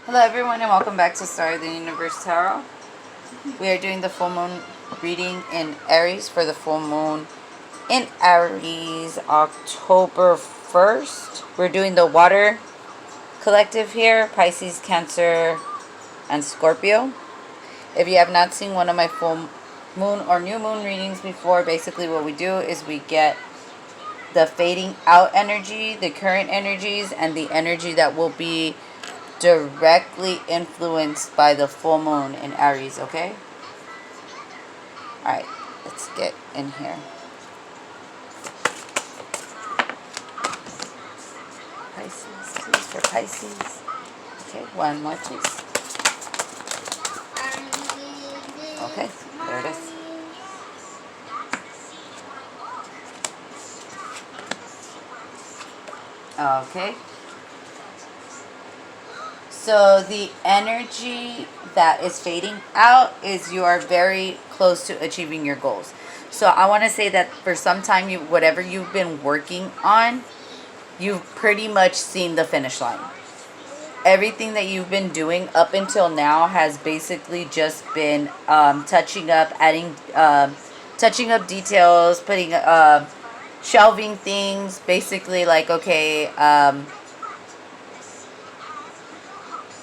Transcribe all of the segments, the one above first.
Hello everyone and welcome back to Star of the Universe Tarot. We are doing the full moon reading in Aries for the full moon in Aries, October 1st. We're doing the water collective here, Pisces, Cancer, and Scorpio. If you have not seen one of my full moon or new moon readings before, basically what we do is we get the fading out energy, the current energies, and the energy that will be directly influenced by the full moon in Aries, okay? Alright, let's get in here. Pisces, please, for Pisces. Okay, one more, please. Okay, there it is. Okay. So the energy that is fading out is you are very close to achieving your goals. So I want to say that for some time, whatever you've been working on, you've pretty much seen the finish line. Everything that you've been doing up until now has basically just been touching up, adding, touching up details, putting, shelving things. Basically, like, okay,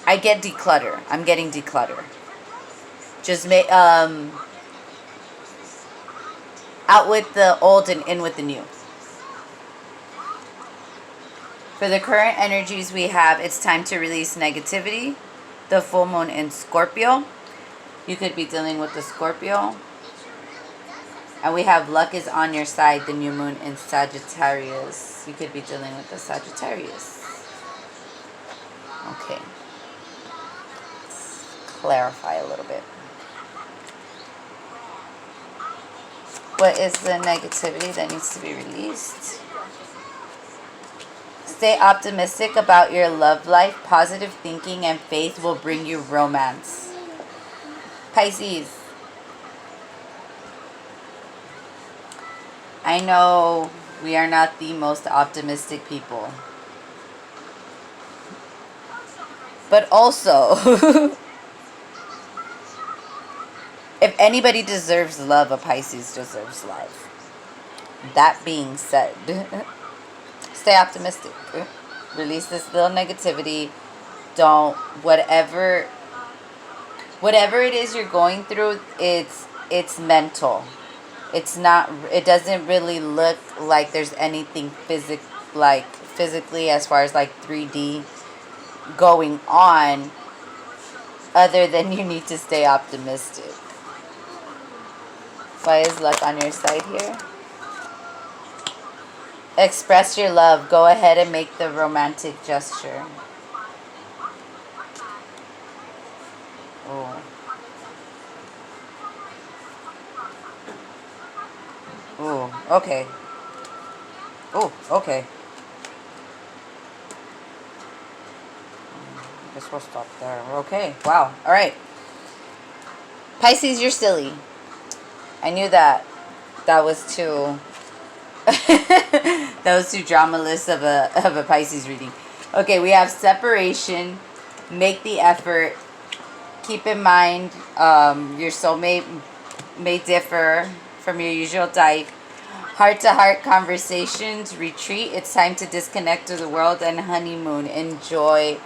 I get declutter. I'm getting declutter. Just out with the old and in with the new. For the current energies we have, it's time to release negativity. The full moon in Scorpio. You could be dealing with the Scorpio. And we have luck is on your side. The new moon in Sagittarius. You could be dealing with the Sagittarius. Okay. Clarify a little bit. What is the negativity that needs to be released? Stay optimistic about your love life. Positive thinking and faith will bring you romance. Pisces. I know we are not the most optimistic people. But also... if anybody deserves love, a Pisces deserves love. That being said, stay optimistic. Release this little negativity. Don't, whatever it is you're going through, it's mental. It's not, it doesn't really look like there's anything physically as far as like 3D going on, other than you need to stay optimistic. Why is luck on your side here? Express your love. Go ahead and make the romantic gesture. Oh. Oh, okay. Oh, okay. I guess we'll stop there. Okay, wow. All right. Pisces, you're silly. I knew that. That was too... that was too dramaless of a Pisces reading. Okay, we have separation. Make the effort. Keep in mind, your soulmate may differ from your usual type. Heart-to-heart conversations. Retreat. It's time to disconnect to the world and honeymoon. Enjoy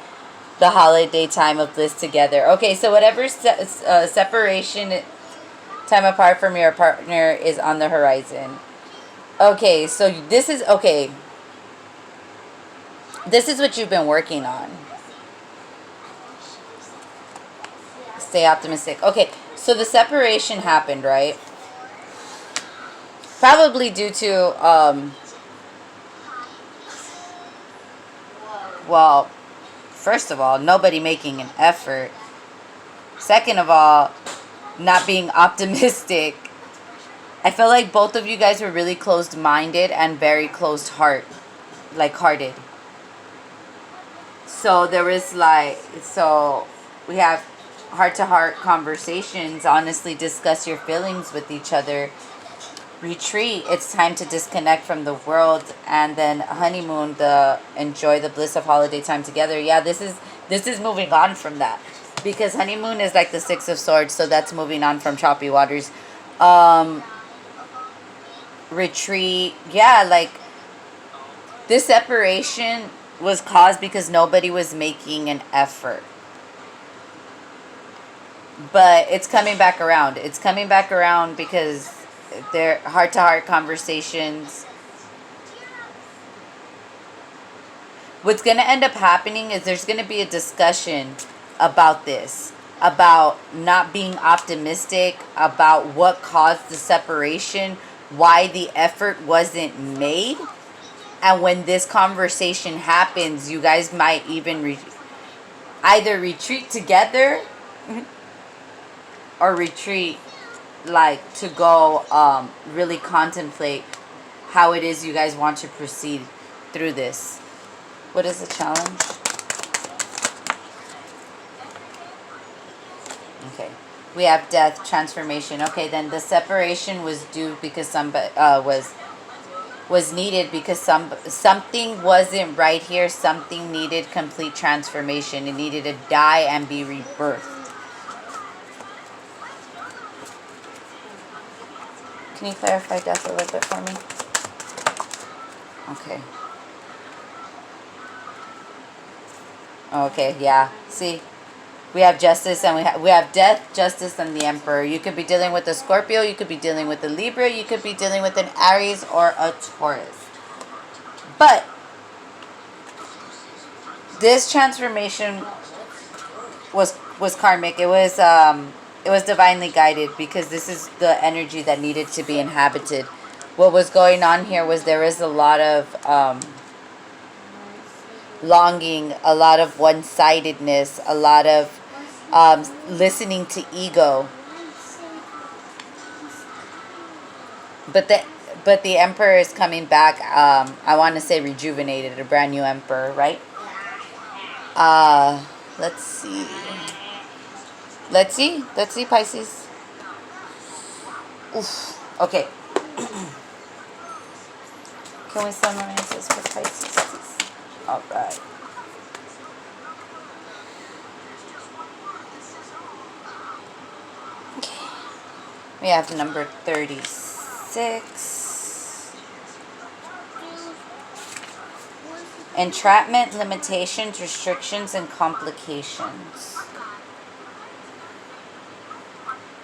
the holiday time of bliss together. Okay, so whatever separation, time apart from your partner is on the horizon. Okay, so this is, okay. This is what you've been working on. Stay optimistic. Okay, so the separation happened, right? Probably due to, well, first of all, nobody making an effort. Second of all, not being optimistic. I feel like both of you guys were really closed-minded and very hearted. So there was so we have heart-to-heart conversations. Honestly, discuss your feelings with each other. Retreat. It's time to disconnect from the world. And then honeymoon, enjoy the bliss of holiday time together. Yeah, this is This is moving on from that. Because honeymoon is like the Six of Swords, so that's moving on from choppy waters. Retreat. Yeah, like this separation was caused because nobody was making an effort. But it's coming back around. It's coming back around because they're heart-to-heart conversations. What's going to end up happening is there's going to be a discussion about this, about not being optimistic, about what caused the separation, why the effort wasn't made. And when this conversation happens, you guys might even either retreat together or retreat like to go really contemplate how it is you guys want to proceed through this. What is the challenge? Okay. We have death, transformation. Okay, then the separation was due because somebody was needed because something wasn't right here. Something needed complete transformation. It needed to die and be rebirthed. Can you clarify death a little bit for me? Okay. Okay, yeah. See, we have justice and we have death, justice, and the Emperor. You could be dealing with a Scorpio. You could be dealing with a Libra. You could be dealing with an Aries or a Taurus. But this transformation was karmic. It was divinely guided because this is the energy that needed to be inhabited. What was going on here was there is a lot of longing, a lot of one-sidedness, a lot of listening to ego. But the Emperor is coming back. I want to say rejuvenated, a brand new Emperor, right? Let's see. Let's see, Pisces. Oof. Okay. Can we summarize this for Pisces, please? All right. Okay. We have number 36. Entrapment, limitations, restrictions, and complications.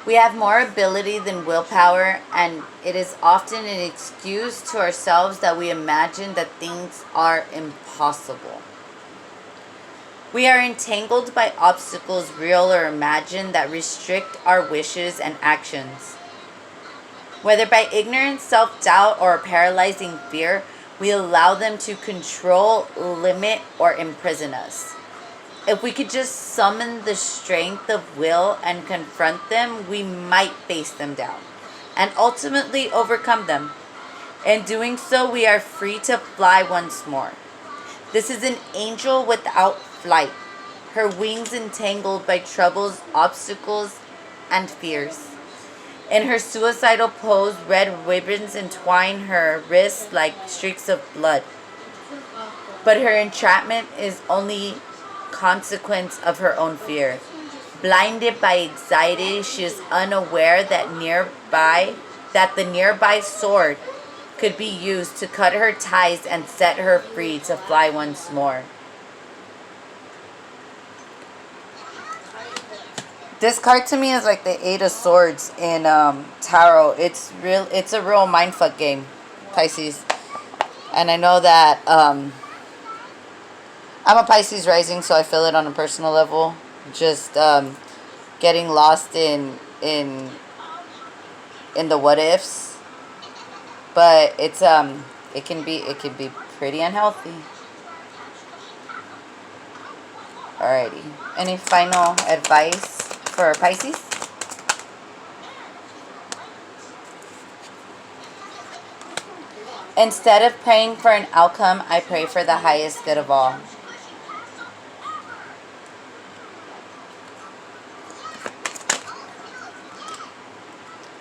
We have more ability than willpower, and it is often an excuse to ourselves that we imagine that things are impossible. We are entangled by obstacles, real or imagined, that restrict our wishes and actions. Whether by ignorance, self-doubt, or a paralyzing fear, we allow them to control, limit, or imprison us. If we could just summon the strength of will and confront them, we might face them down and ultimately overcome them. In doing so, we are free to fly once more. This is an angel without flight, her wings entangled by troubles, obstacles, and fears. In her suicidal pose, red ribbons entwine her wrists like streaks of blood. But her entrapment is only consequence of her own fear. Blinded by anxiety, she is unaware that the nearby sword could be used to cut her ties and set her free to fly once more. This card to me is like the Eight of Swords in tarot. It's a real mindfuck game, Pisces. And I know that I'm a Pisces rising, so I feel it on a personal level. Just getting lost in the what ifs. But it's it can be pretty unhealthy. Alrighty. Any final advice for Pisces? Instead of praying for an outcome, I pray for the highest good of all.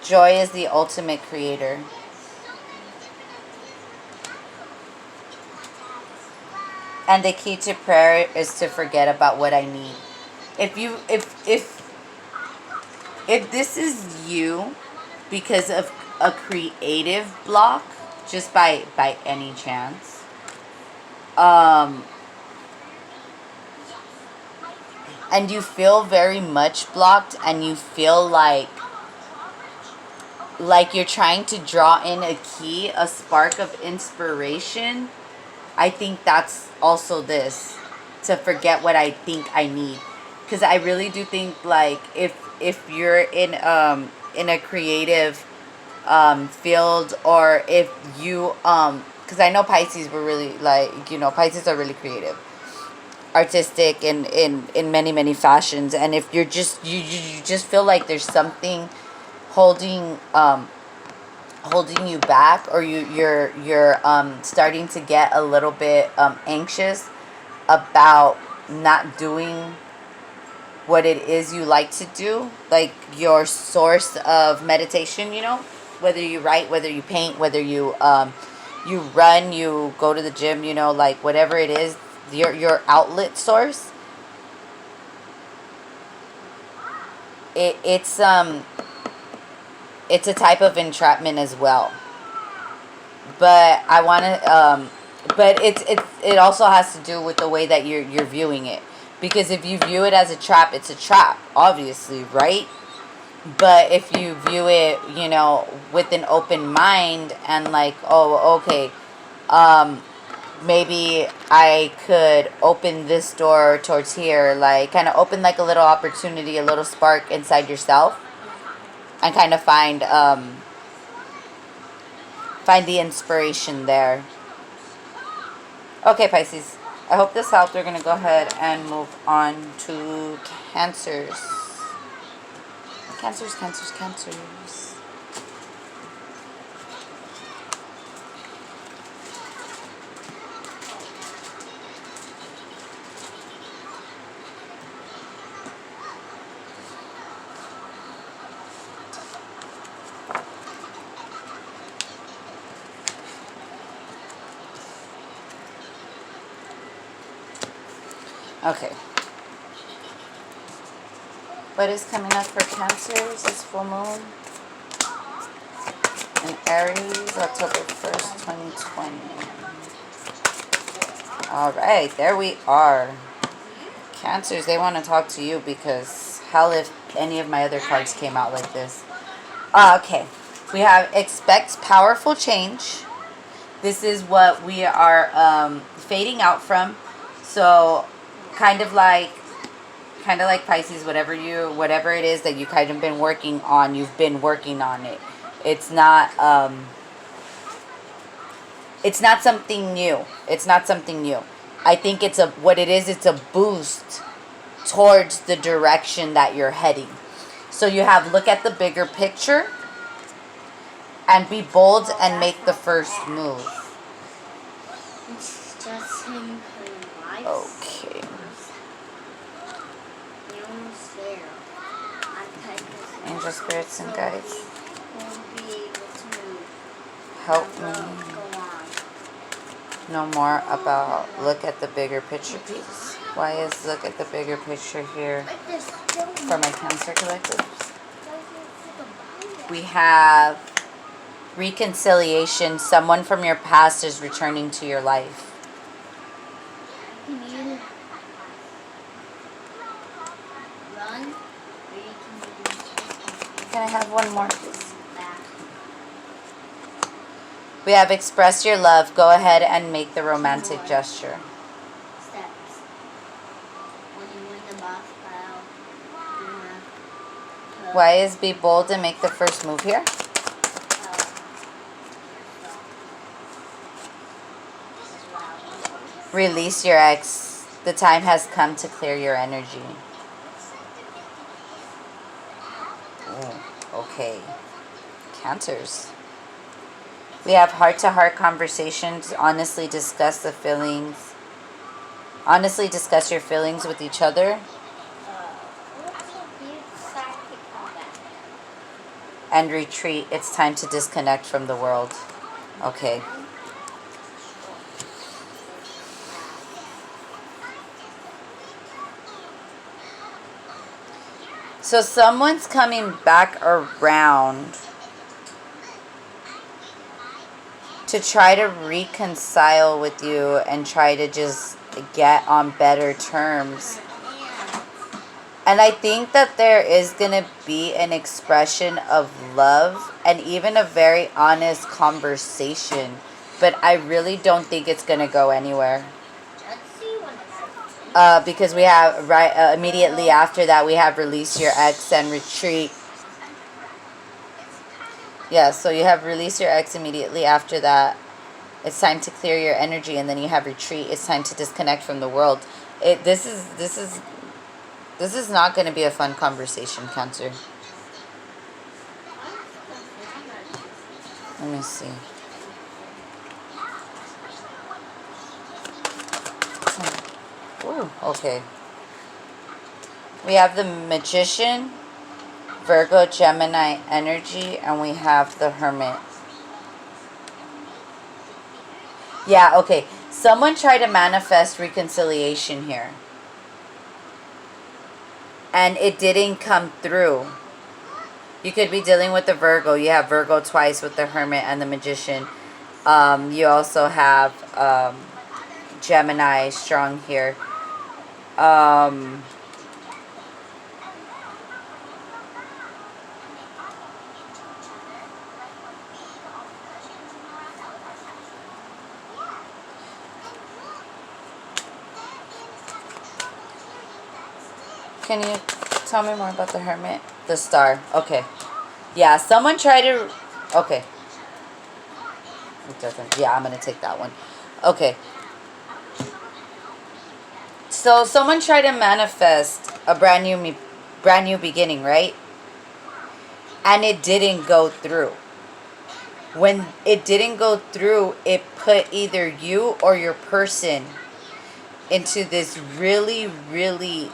Joy is the ultimate creator. And the key to prayer is to forget about what I need. If this is you because of a creative block, just by any chance, um and you feel very much blocked, and you feel like you're trying to draw in a key, a spark of inspiration, I think that's also this, to forget what I think I need. Because I really do think, like, if you're in a creative field, or if you because I know Pisces were really, like, Pisces are really creative, artistic in many fashions. And if you're just you just feel like there's something holding holding you back, or you're starting to get a little bit anxious about not doing what it is you like to do, like your source of meditation, whether you write, whether you paint, whether you run, you go to the gym, like whatever it is, your outlet source. It's a type of entrapment as well. But I want to but it also has to do with the way that you're viewing it. Because if you view it as a trap, it's a trap, obviously, right? But if you view it, with an open mind, and like, oh, okay, maybe I could open this door towards here, like kind of open like a little opportunity, a little spark inside yourself, and kind of find the inspiration there. Okay, Pisces, I hope this helped. We're going to go ahead and move on to Cancers. Cancers. Okay. What is coming up for Cancers? It's full moon in Aries, October 1st, 2020. All right, there we are. Cancers, they want to talk to you, because hell if any of my other cards came out like this. Okay, we have expect powerful change. This is what we are fading out from. So kind of like Pisces, whatever it is that you kind of been working on, you've been working on it. It's not something new. It's not something new. I think it's a boost towards the direction that you're heading. So you have look at the bigger picture and be bold and make the first move. It's just him putting lights. Okay. Angel, spirits, and guides, help me know more about look at the bigger picture piece. Why is look at the bigger picture here for my Cancer collective? We have reconciliation. Someone from your past is returning to your life. Can I have one more, please? We have express your love. Go ahead and make the romantic gesture. Why is be bold and make the first move here? Release your ex. The time has come to clear your energy. Okay. Cancers. We have heart-to-heart conversations. Honestly discuss the feelings. Honestly discuss your feelings with each other. And retreat. It's time to disconnect from the world. Okay. So someone's coming back around to try to reconcile with you and try to just get on better terms. And I think that there is going to be an expression of love and even a very honest conversation. But I really don't think it's going to go anywhere. Because we have, immediately after that, we have release your ex and retreat. Yeah, so you have release your ex immediately after that. It's time to clear your energy, and then you have retreat. It's time to disconnect from the world. This is not going to be a fun conversation, Cancer. Let me see. Ooh, okay. We have the Magician, Virgo, Gemini energy, and we have the Hermit. Yeah, okay. Someone tried to manifest reconciliation here. And it didn't come through. You could be dealing with the Virgo. You have Virgo twice with the Hermit and the Magician. You also have Gemini strong here. Can you tell me more about the Hermit? The Star. Okay. Yeah, someone tried to... Okay. It doesn't... Yeah, I'm going to take that one. Okay. So, someone tried to manifest a brand new beginning, right? And it didn't go through. When it didn't go through, it put either you or your person into this really, really...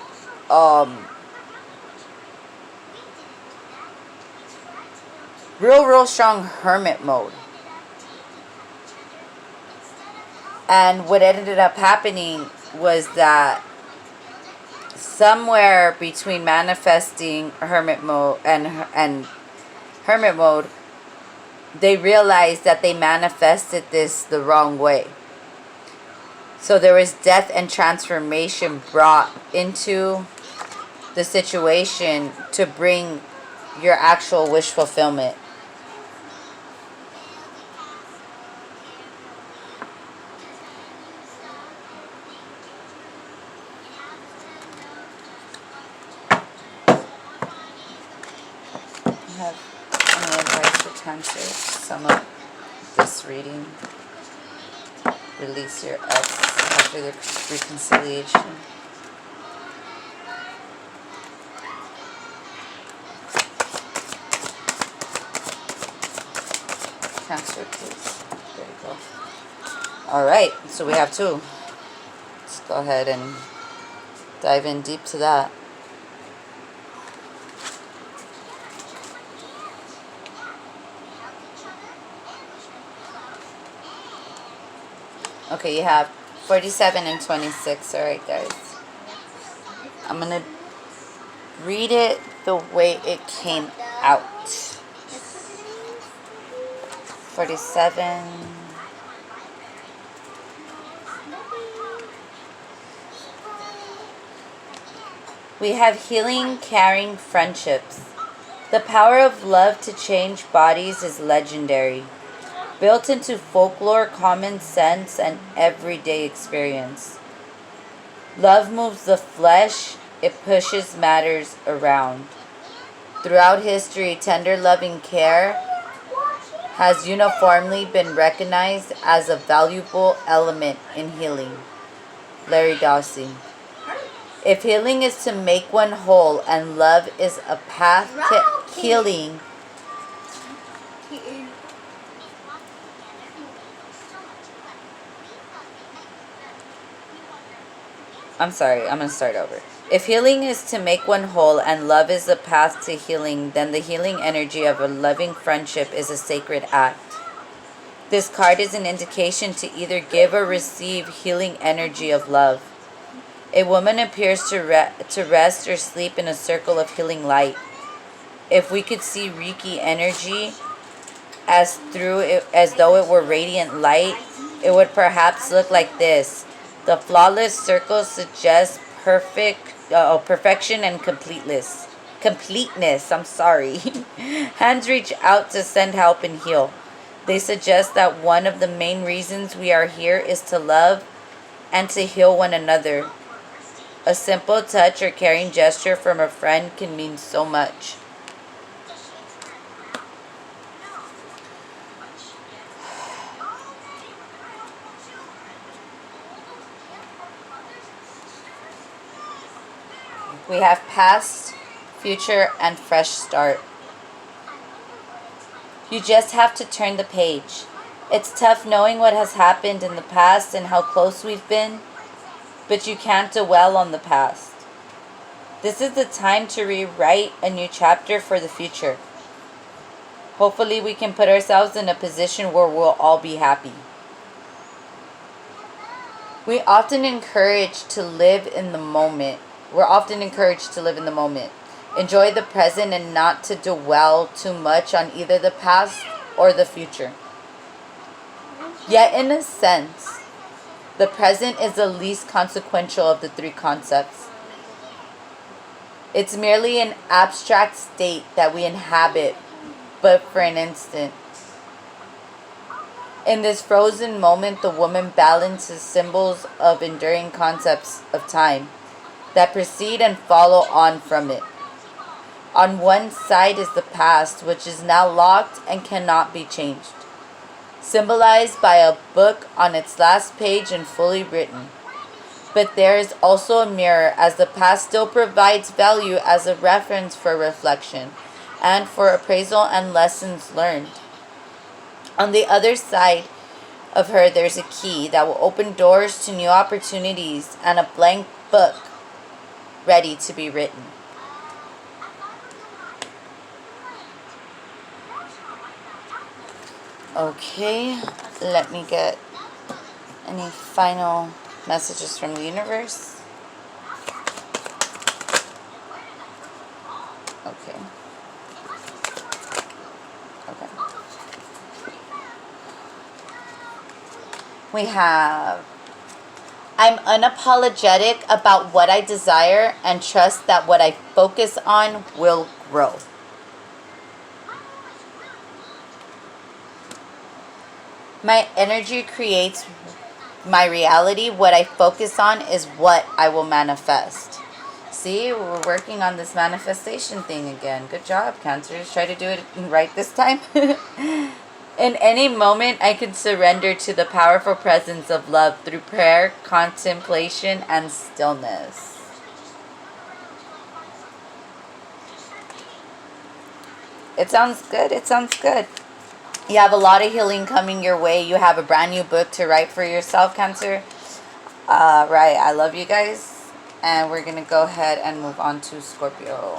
real strong hermit mode. And what ended up happening was that somewhere between manifesting hermit mode and hermit mode, they realized that they manifested this the wrong way. So there was death and transformation brought into the situation to bring your actual wish fulfillment. Have any advice for Cancer to sum up this reading? Release your ex after the reconciliation. Cancer, please. There you go. Alright, so we have two. Let's go ahead and dive in deep to that. Okay, you have 47 and 26. Alright, guys. I'm going to read it the way it came out. 47. We have healing, caring friendships. The power of love to change bodies is legendary. Built into folklore, common sense, and everyday experience. Love moves the flesh, it pushes matters around. Throughout history, tender loving care has uniformly been recognized as a valuable element in healing. Larry Dawsey. If healing is to make one whole and love is a path to healing, I'm sorry, I'm going to start over. If healing is to make one whole and love is the path to healing, then the healing energy of a loving friendship is a sacred act. This card is an indication to either give or receive healing energy of love. A woman appears to rest or sleep in a circle of healing light. If we could see Reiki energy as though it were radiant light, it would perhaps look like this. The flawless circle suggests perfection and completeness. Completeness, I'm sorry. Hands reach out to send help and heal. They suggest that one of the main reasons we are here is to love and to heal one another. A simple touch or caring gesture from a friend can mean so much. We have past, future, and fresh start. You just have to turn the page. It's tough knowing what has happened in the past and how close we've been, but you can't dwell on the past. This is the time to rewrite a new chapter for the future. Hopefully we can put ourselves in a position where we'll all be happy. We're often encouraged to live in the moment. Enjoy the present and not to dwell too much on either the past or the future. Yet in a sense, the present is the least consequential of the three concepts. It's merely an abstract state that we inhabit, but for an instant. In this frozen moment, the woman balances symbols of enduring concepts of time that precede and follow on from it. On one side is the past, which is now locked and cannot be changed, symbolized by a book on its last page and fully written. But there is also a mirror, as the past still provides value as a reference for reflection and for appraisal and lessons learned. On the other side of her, there's a key that will open doors to new opportunities and a blank book ready to be written. Okay, let me get any final messages from the universe. Okay. We have, I'm unapologetic about what I desire and trust that what I focus on will grow. My energy creates my reality. What I focus on is what I will manifest. See, we're working on this manifestation thing again. Good job, Cancers. Try to do it right this time. In any moment, I can surrender to the powerful presence of love through prayer, contemplation, and stillness. It sounds good. You have a lot of healing coming your way. You have a brand new book to write for yourself, Cancer. Right, I love you guys. And we're going to go ahead and move on to Scorpio.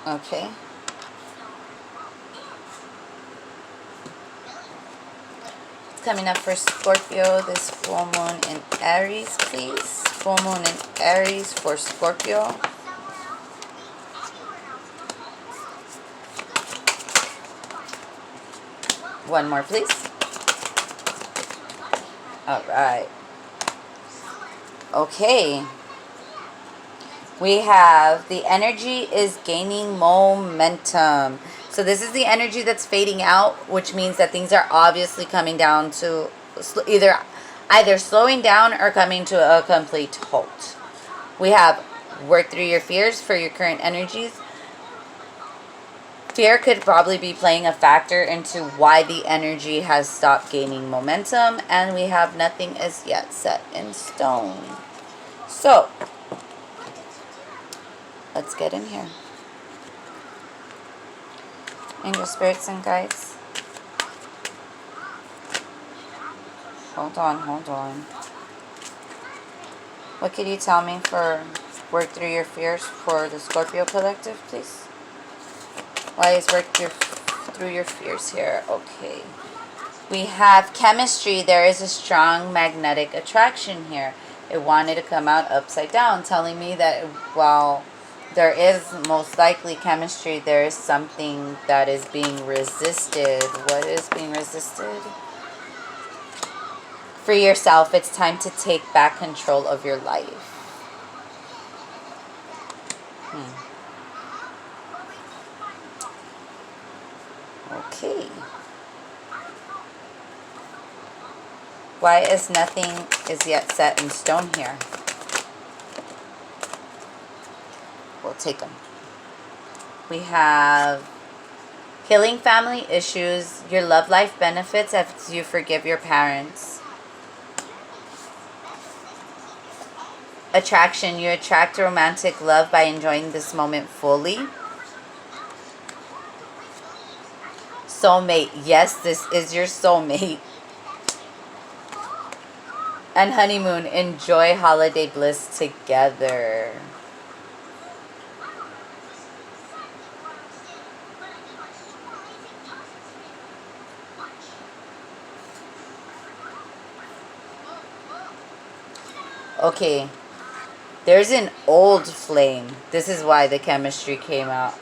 Okay. Coming up for Scorpio, this full moon in Aries, please. Full moon in Aries for Scorpio. One more, please. All right. Okay. We have the energy is gaining momentum. So this is the energy that's fading out, which means that things are obviously coming down to either slowing down or coming to a complete halt. We have work through your fears for your current energies. Fear could probably be playing a factor into why the energy has stopped gaining momentum, and we have nothing as yet set in stone. So let's get in here. Angel spirits and guides, Hold on, hold on. What can you tell me for work through your fears for the Scorpio collective, please? Why is work through your fears here? Okay. We have chemistry. There is a strong magnetic attraction here. It wanted to come out upside down, telling me that while there is most likely chemistry, there is something that is being resisted. What is being resisted? Free yourself. It's time to take back control of your life. Okay. Why is nothing is yet set in stone here? We'll take them. We have healing family issues. Your love life benefits as you forgive your parents. Attraction. You attract romantic love by enjoying this moment fully. Soulmate. Yes, this is your soulmate. And honeymoon. Enjoy holiday bliss together. Okay. There's an old flame. This is why the chemistry came out.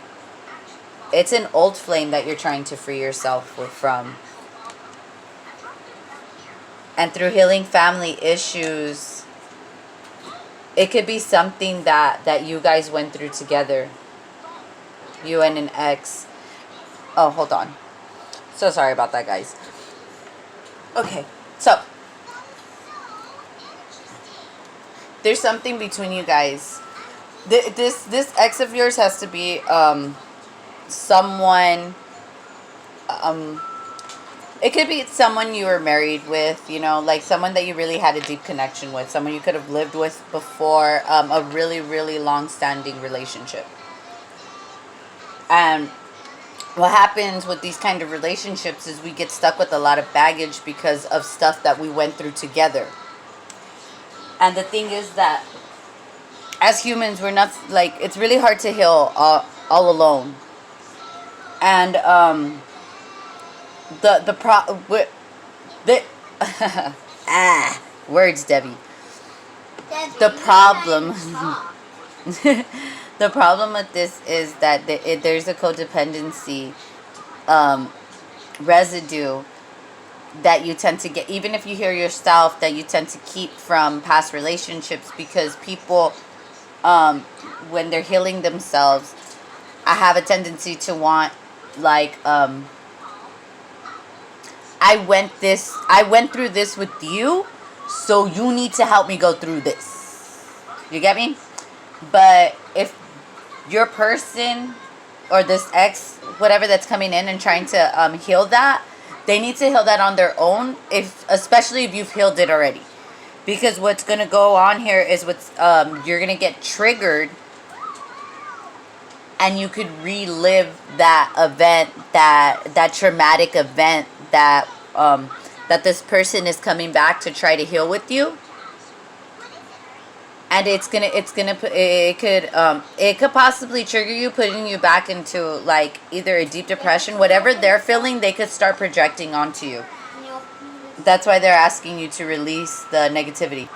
It's an old flame that you're trying to free yourself from. And through healing family issues, it could be something that you guys went through together. You and an ex. Oh, hold on. So sorry about that, guys. Okay, so there's something between you guys. This ex of yours has to be someone. It could be someone you were married with, you know, like someone that you really had a deep connection with, someone you could have lived with before, a really, really long-standing relationship. And what happens with these kind of relationships is we get stuck with a lot of baggage because of stuff that we went through together. And the thing is that as humans, we're not, like, it's really hard to heal all alone. And words, Debbie. The problem the problem with this is that there's a codependency residue that you tend to get, even if you hear yourself, that you tend to keep from past relationships, because people when they're healing themselves, I have a tendency to want, like, I went through this with you, so you need to help me go through this. You get me? But if your person or this ex, whatever that's coming in and trying to heal that, they need to heal that on their own, especially if you've healed it already. Because what's going to go on here is you're going to get triggered, and you could relive that event, that traumatic event that this person is coming back to try to heal with you. And it could possibly trigger you, putting you back into, like, either a deep depression, whatever they're feeling, they could start projecting onto you. That's why they're asking you to release the negativity.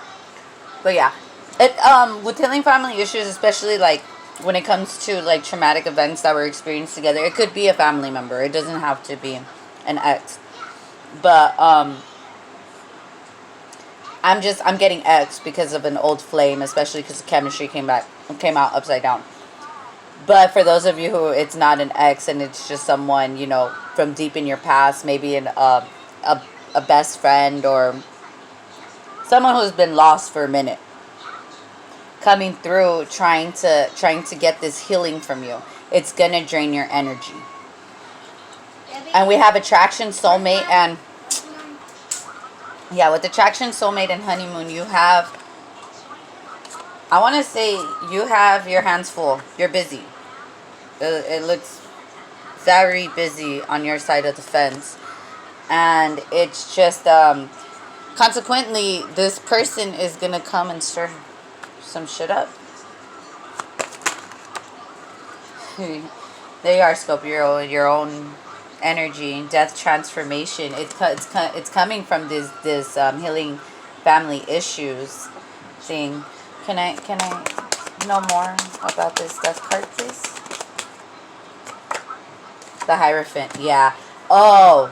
But yeah, with healing family issues, especially, like, when it comes to, like, traumatic events that were experienced together, it could be a family member. It doesn't have to be an ex. But I'm getting ex because of an old flame, especially because the chemistry came out upside down. But for those of you who it's not an ex and it's just someone, you know, from deep in your past, maybe a best friend or someone who's been lost for a minute, coming through trying to get this healing from you, it's gonna drain your energy. And we have attraction, soulmate, and yeah, with attraction, soulmate, and honeymoon, you have, I want to say, you have your hands full. You're busy. It looks very busy on your side of the fence. And it's just, Consequently, this person is going to come and stir some shit up. They are Scorpio, your own energy, death transformation. It's coming from this healing family issues thing. Can I know more about this death card, please? The Hierophant, yeah. Oh.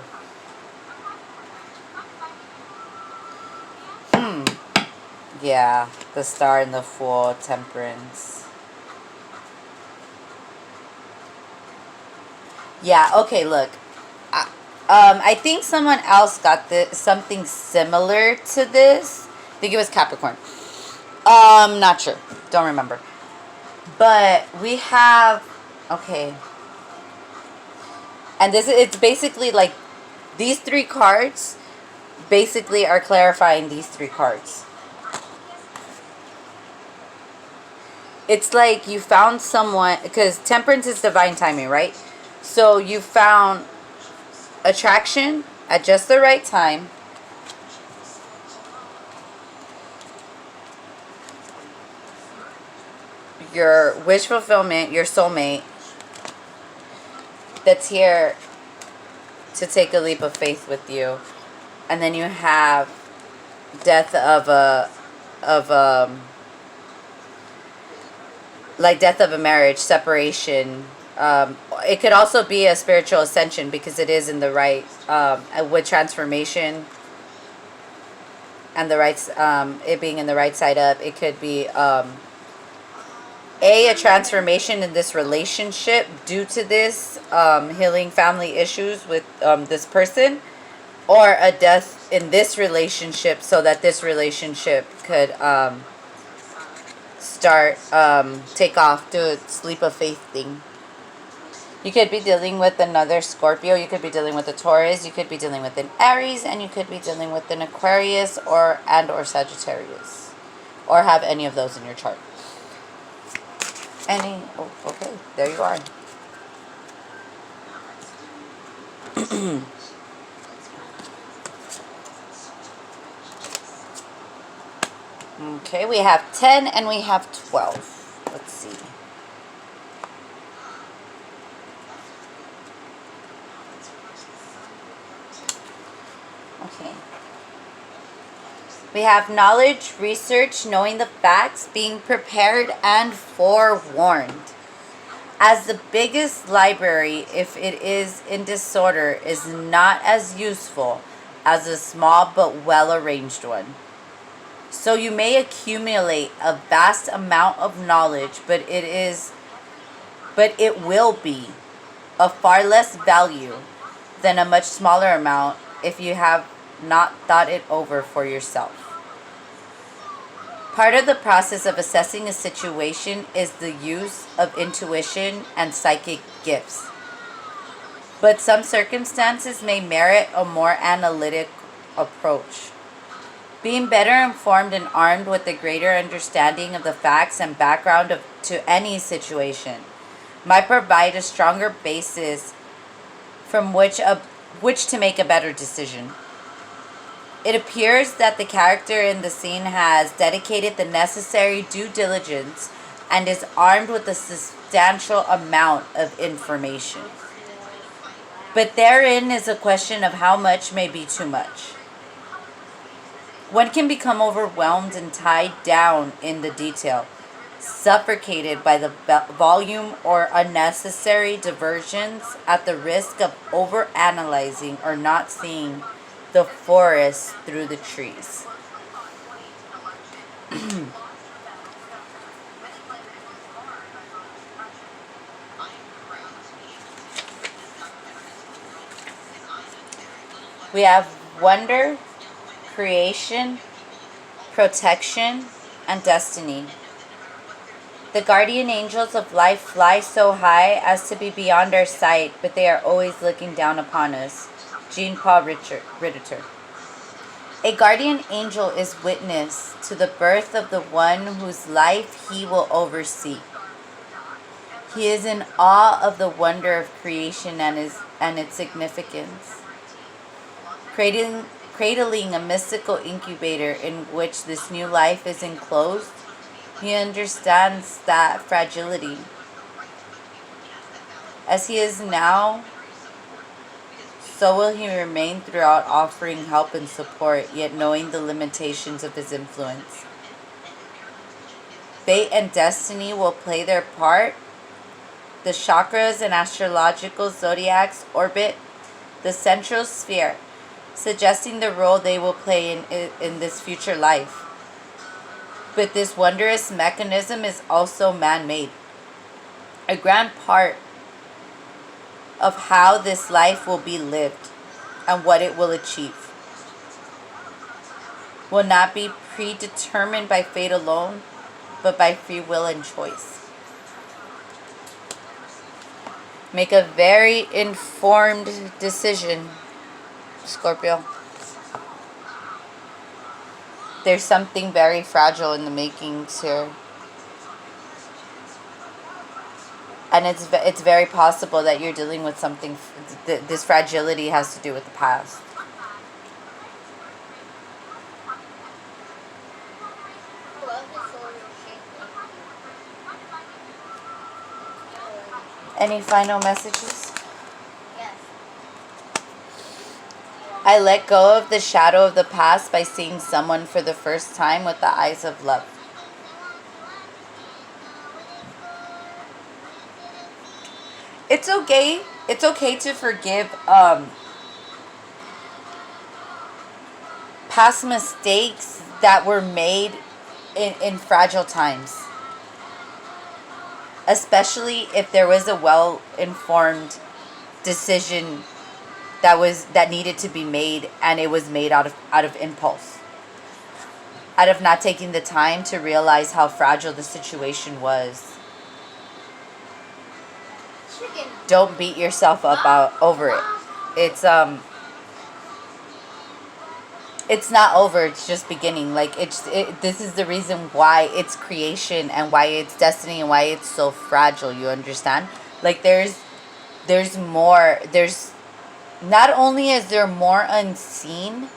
Yeah, the Star and the Fool, Temperance. Yeah, okay, look. I think someone else got something similar to this. I think it was Capricorn. Not sure. Don't remember. But we have, okay. And it's basically like these three cards basically are clarifying these three cards. It's like you found someone, because Temperance is divine timing, right? So you found attraction at just the right time. Your wish fulfillment, your soulmate that's here to take a leap of faith with you. And then you have death of like death of a marriage, separation. It could also be a spiritual ascension because it is in the right, with transformation and the right, it being in the right side up. It could be a transformation in this relationship due to this healing family issues with this person, or a death in this relationship so that this relationship could start take off, do a leap of faith thing. You could be dealing with another Scorpio, you could be dealing with a Taurus, you could be dealing with an Aries, and you could be dealing with an Aquarius or Sagittarius, or have any of those in your chart. Oh, okay, there you are. Okay, we have 10 and we have 12. Let's see. Okay. We have knowledge, research, knowing the facts, being prepared, and forewarned. As the biggest library, if it is in disorder, is not as useful as a small but well-arranged one. So you may accumulate a vast amount of knowledge, but it will be of far less value than a much smaller amount if you have not thought it over for yourself. Part of the process of assessing a situation is the use of intuition and psychic gifts. But some circumstances may merit a more analytic approach. Being better informed and armed with a greater understanding of the facts and background to any situation might provide a stronger basis from which to make a better decision. It appears that the character in the scene has dedicated the necessary due diligence and is armed with a substantial amount of information. But therein is a question of how much may be too much. One can become overwhelmed and tied down in the detail, suffocated by the volume or unnecessary diversions at the risk of overanalyzing or not seeing the forest through the trees. We have wonder, creation, protection, and destiny. The guardian angels of life fly so high as to be beyond our sight, but they are always looking down upon us. Jean-Paul Ritter. A guardian angel is witness to the birth of the one whose life he will oversee. He is in awe of the wonder of creation and its significance. cradling a mystical incubator in which this new life is enclosed, he understands that fragility. As he is now, so will he remain throughout, offering help and support, yet knowing the limitations of his influence. Fate and destiny will play their part. The chakras and astrological zodiacs orbit the central sphere, suggesting the role they will play in this future life. But this wondrous mechanism is also man-made. A grand part of how this life will be lived and what it will achieve will not be predetermined by fate alone, but by free will and choice. Make a very informed decision, Scorpio. There's something very fragile in the makings here. And it's very possible that you're dealing with something, this fragility has to do with the past. Any final messages? Yes. I let go of the shadow of the past by seeing someone for the first time with the eyes of love. It's okay. It's okay to forgive past mistakes that were made in fragile times. Especially if there was a well-informed decision that needed to be made, and it was made out of impulse, out of not taking the time to realize how fragile the situation was. Chicken. Don't beat yourself up over it. It's not over, it's just beginning. Like this is the reason why it's creation and why it's destiny and why it's so fragile, you understand? Like there's more. There's not only is there more unseen,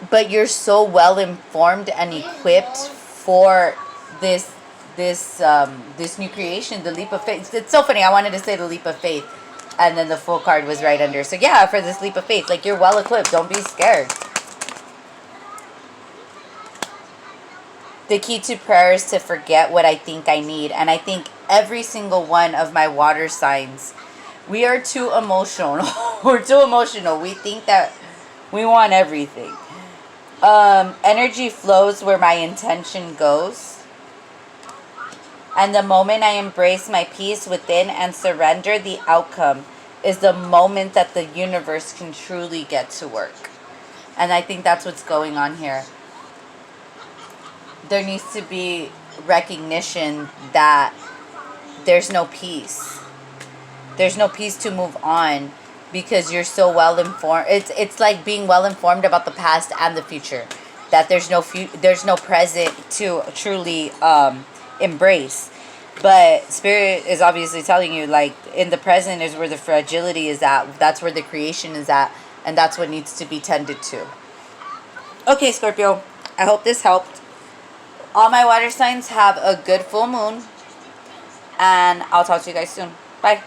but you're so well informed and equipped for this new creation, the leap of faith. It's so funny, I wanted to say the leap of faith, and then the full card was right under. So yeah, for this leap of faith, like you're well equipped. Don't be scared. The key to prayer is to forget what I think I need. And I think every single one of my water signs, we are too emotional. We're too emotional. We think that we want everything. Energy flows where my intention goes. And the moment I embrace my peace within and surrender, the outcome is the moment that the universe can truly get to work. And I think that's what's going on here. There needs to be recognition that there's no peace. There's no peace to move on because you're so well informed. It's like being well informed about the past and the future. That there's no present to truly embrace. But Spirit is obviously telling you, like, in the present is where the fragility is at. That's where the creation is at. And that's what needs to be tended to. Okay, Scorpio. I hope this helped. All my water signs have a good full moon. And I'll talk to you guys soon. Bye.